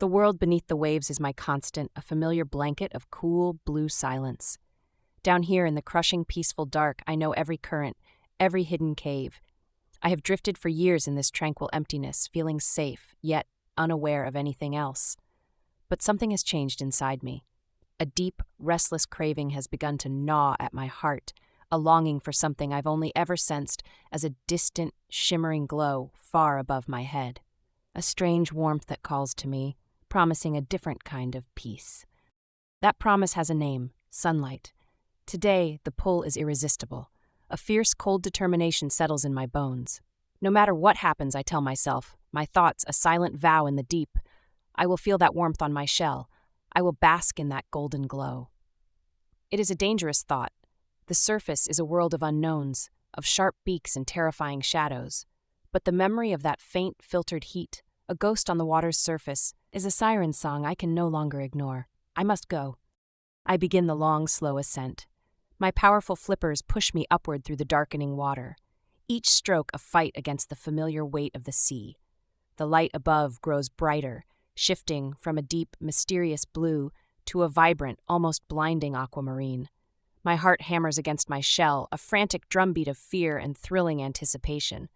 The world beneath the waves is my constant, a familiar blanket of cool, blue silence. Down here in the crushing, peaceful dark, I know every current, every hidden cave. I have drifted for years in this tranquil emptiness, feeling safe, yet unaware of anything else. But something has changed inside me. A deep, restless craving has begun to gnaw at my heart, a longing for something I've only ever sensed as a distant, shimmering glow far above my head. A strange warmth that calls to me, promising a different kind of peace. That promise has a name, sunlight. Today, the pull is irresistible. A fierce, cold determination settles in my bones. No matter what happens, I tell myself, my thoughts a silent vow in the deep, I will feel that warmth on my shell. I will bask in that golden glow. It is a dangerous thought. The surface is a world of unknowns, of sharp beaks and terrifying shadows. But the memory of that faint, filtered heat, a ghost on the water's surface, is a siren song I can no longer ignore. I must go. I begin the long, slow ascent. My powerful flippers push me upward through the darkening water, each stroke a fight against the familiar weight of the sea. The light above grows brighter, shifting from a deep, mysterious blue to a vibrant, almost blinding aquamarine. My heart hammers against my shell, a frantic drumbeat of fear and thrilling anticipation.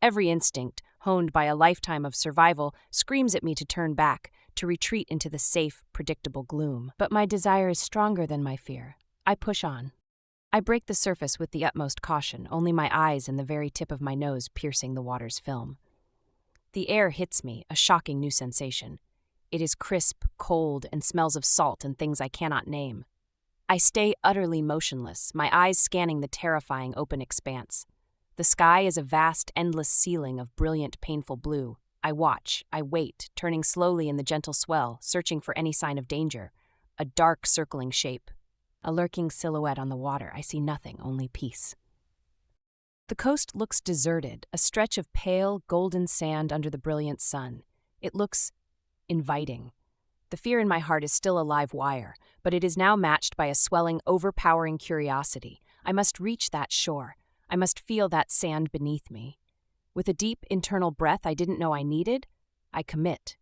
Every instinct, honed by a lifetime of survival, screams at me to turn back, to retreat into the safe, predictable gloom. But my desire is stronger than my fear. I push on. I break the surface with the utmost caution, only my eyes and the very tip of my nose piercing the water's film. The air hits me, a shocking new sensation. It is crisp, cold, and smells of salt and things I cannot name. I stay utterly motionless, my eyes scanning the terrifying open expanse. The sky is a vast, endless ceiling of brilliant, painful blue. I watch, I wait, turning slowly in the gentle swell, searching for any sign of danger. A dark, circling shape. A lurking silhouette on the water. I see nothing, only peace. The coast looks deserted, a stretch of pale, golden sand under the brilliant sun. It looks inviting. The fear in my heart is still a live wire, but it is now matched by a swelling, overpowering curiosity. I must reach that shore. I must feel that sand beneath me. With a deep, internal breath I didn't know I needed, I commit.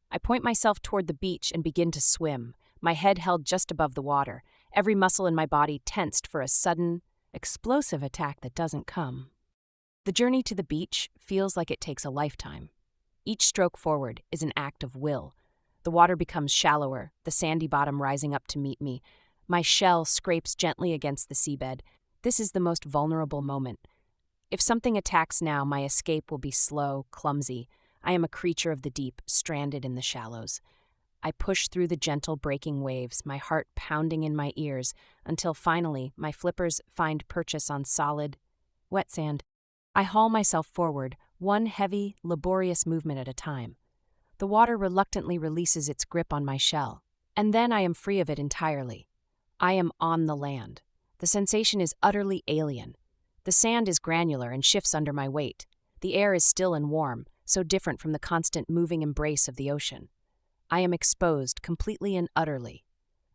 I point myself toward the beach and begin to swim, my head held just above the water, every muscle in my body tensed for a sudden, explosive attack that doesn't come. The journey to the beach feels like it takes a lifetime. Each stroke forward is an act of will. The water becomes shallower, the sandy bottom rising up to meet me. My shell scrapes gently against the seabed. This is the most vulnerable moment. If something attacks now, my escape will be slow, clumsy. I am a creature of the deep, stranded in the shallows. I push through the gentle breaking waves, my heart pounding in my ears, until finally my flippers find purchase on solid, wet sand. I haul myself forward, one heavy, laborious movement at a time. The water reluctantly releases its grip on my shell, and then I am free of it entirely. I am on the land. The sensation is utterly alien. The sand is granular and shifts under my weight. The air is still and warm, so different from the constant moving embrace of the ocean. I am exposed completely and utterly.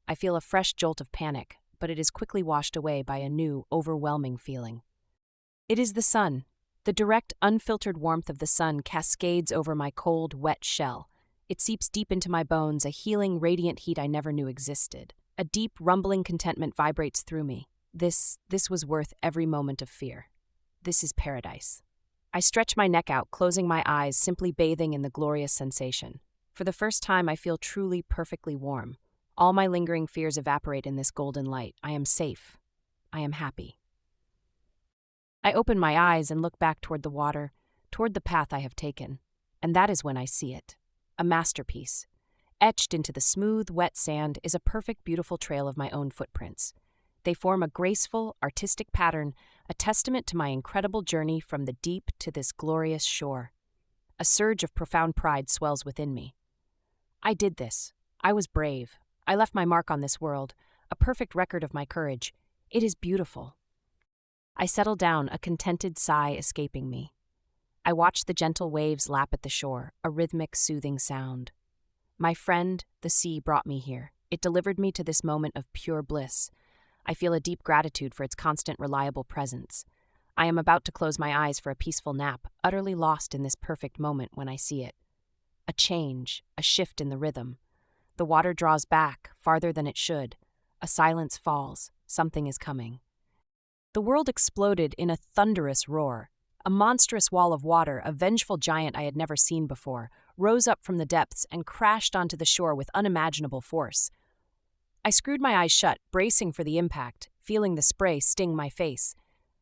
I feel a fresh jolt of panic, but it is quickly washed away by a new, overwhelming feeling. It is the sun. The direct, unfiltered warmth of the sun cascades over my cold, wet shell. It seeps deep into my bones, a healing, radiant heat I never knew existed. A deep, rumbling contentment vibrates through me. This was worth every moment of fear. This is paradise. I stretch my neck out, closing my eyes, simply bathing in the glorious sensation. For the first time, I feel truly, perfectly warm. All my lingering fears evaporate in this golden light. I am safe. I am happy. I open my eyes and look back toward the water, toward the path I have taken. And that is when I see it. A masterpiece. Etched into the smooth, wet sand is a perfect, beautiful trail of my own footprints. They form a graceful, artistic pattern, a testament to my incredible journey from the deep to this glorious shore. A surge of profound pride swells within me. I did this. I was brave. I left my mark on this world, a perfect record of my courage. It is beautiful. I settle down, a contented sigh escaping me. I watch the gentle waves lap at the shore, a rhythmic, soothing sound. My friend, the sea, brought me here. It delivered me to this moment of pure bliss. I feel a deep gratitude for its constant, reliable presence. I am about to close my eyes for a peaceful nap, utterly lost in this perfect moment when I see it. A change, a shift in the rhythm. The water draws back, farther than it should. A silence falls. Something is coming. The world exploded in a thunderous roar. A monstrous wall of water, a vengeful giant I had never seen before, rose up from the depths and crashed onto the shore with unimaginable force. I screwed my eyes shut, bracing for the impact, feeling the spray sting my face.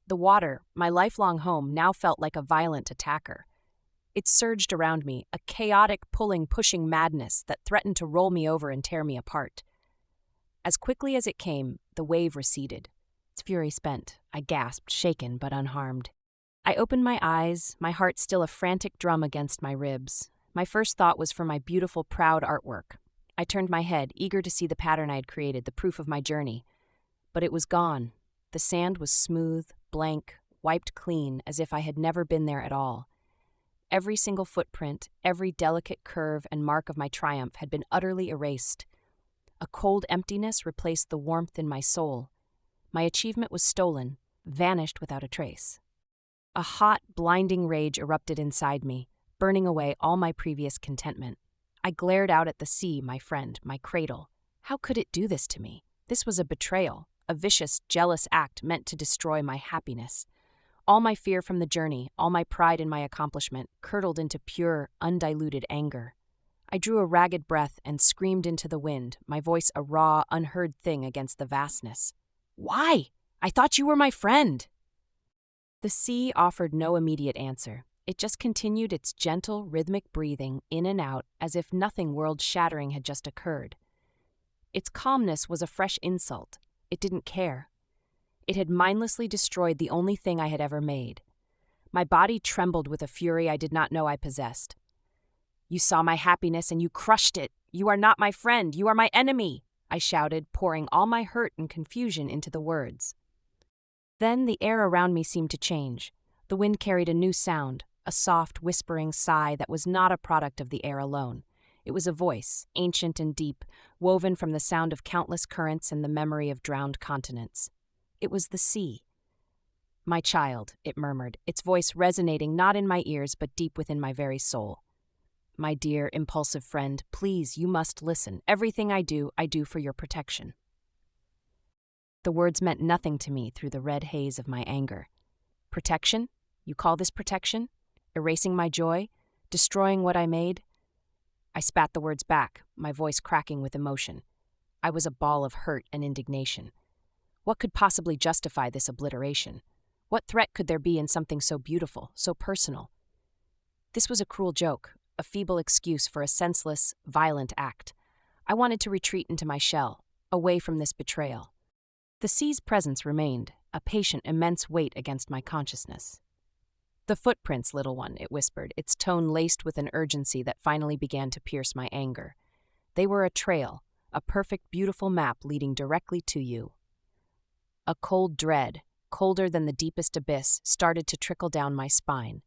The water, my lifelong home, now felt like a violent attacker. It surged around me, a chaotic, pulling, pushing madness that threatened to roll me over and tear me apart. As quickly as it came, the wave receded. Its fury spent, I gasped, shaken but unharmed. I opened my eyes, my heart still a frantic drum against my ribs. My first thought was for my beautiful, proud artwork. I turned my head, eager to see the pattern I had created, the proof of my journey. But it was gone. The sand was smooth, blank, wiped clean, as if I had never been there at all. Every single footprint, every delicate curve and mark of my triumph had been utterly erased. A cold emptiness replaced the warmth in my soul. My achievement was stolen, vanished without a trace. A hot, blinding rage erupted inside me, burning away all my previous contentment. I glared out at the sea, my friend, my cradle. How could it do this to me? This was a betrayal, a vicious, jealous act meant to destroy my happiness. All my fear from the journey, all my pride in my accomplishment, curdled into pure, undiluted anger. I drew a ragged breath and screamed into the wind, my voice a raw, unheard thing against the vastness. "Why? I thought you were my friend!" The sea offered no immediate answer. It just continued its gentle, rhythmic breathing in and out as if nothing world-shattering had just occurred. Its calmness was a fresh insult. It didn't care. It had mindlessly destroyed the only thing I had ever made. My body trembled with a fury I did not know I possessed. "You saw my happiness and you crushed it. You are not my friend. You are my enemy," I shouted, pouring all my hurt and confusion into the words. Then the air around me seemed to change. The wind carried a new sound, a soft, whispering sigh that was not a product of the air alone. It was a voice, ancient and deep, woven from the sound of countless currents and the memory of drowned continents. It was the sea. "My child," it murmured, its voice resonating not in my ears but deep within my very soul. "My dear, impulsive friend, please, you must listen. Everything I do for your protection." The words meant nothing to me through the red haze of my anger. Protection? You call this protection? Erasing my joy? Destroying what I made? I spat the words back, my voice cracking with emotion. I was a ball of hurt and indignation. What could possibly justify this obliteration? What threat could there be in something so beautiful, so personal? This was a cruel joke, a feeble excuse for a senseless, violent act. I wanted to retreat into my shell, away from this betrayal. The sea's presence remained, a patient, immense weight against my consciousness. "The footprints, little one," it whispered, its tone laced with an urgency that finally began to pierce my anger. "They were a trail, a perfect, beautiful map leading directly to you." A cold dread, colder than the deepest abyss, started to trickle down my spine.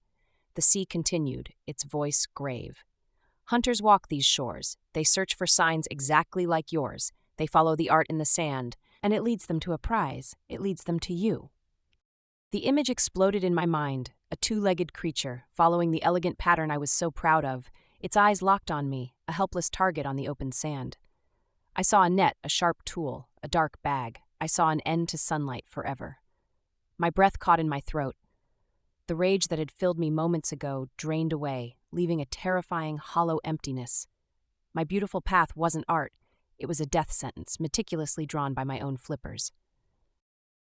The sea continued, its voice grave. "Hunters walk these shores. They search for signs exactly like yours. They follow the art in the sand, and it leads them to a prize. It leads them to you." The image exploded in my mind, a two-legged creature, following the elegant pattern I was so proud of, its eyes locked on me, a helpless target on the open sand. I saw a net, a sharp tool, a dark bag. I saw an end to sunlight forever. My breath caught in my throat. The rage that had filled me moments ago drained away, leaving a terrifying, hollow emptiness. My beautiful path wasn't art. It was a death sentence, meticulously drawn by my own flippers.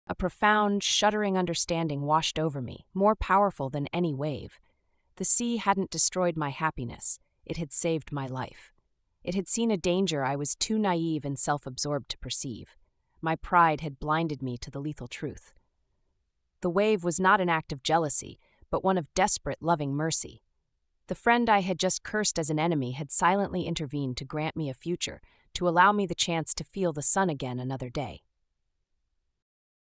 A profound, shuddering understanding washed over me, more powerful than any wave. The sea hadn't destroyed my happiness. It had saved my life. It had seen a danger I was too naive and self-absorbed to perceive. My pride had blinded me to the lethal truth. The wave was not an act of jealousy, but one of desperate, loving mercy. The friend I had just cursed as an enemy had silently intervened to grant me a future, to allow me the chance to feel the sun again another day.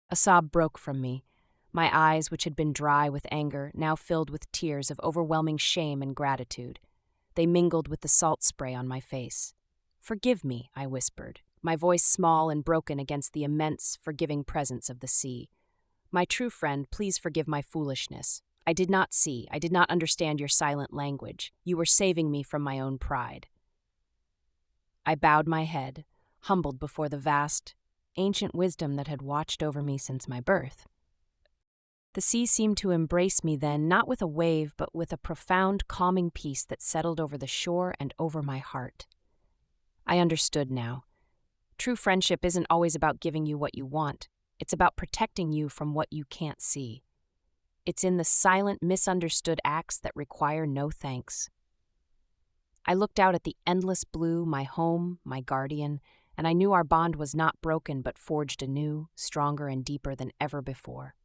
A sob broke from me. My eyes, which had been dry with anger, now filled with tears of overwhelming shame and gratitude. They mingled with the salt spray on my face. "Forgive me," I whispered, my voice small and broken against the immense, forgiving presence of the sea. "My true friend, please forgive my foolishness. I did not see, I did not understand your silent language. You were saving me from my own pride. I bowed my head, humbled before the vast, ancient wisdom that had watched over me since my birth. The sea seemed to embrace me then, not with a wave, but with a profound, calming peace that settled over the shore and over my heart. I understood now. True friendship isn't always about giving you what you want. It's about protecting you from what you can't see. It's in the silent, misunderstood acts that require no thanks. I looked out at the endless blue, my home, my guardian, and I knew our bond was not broken but forged anew, stronger and deeper than ever before.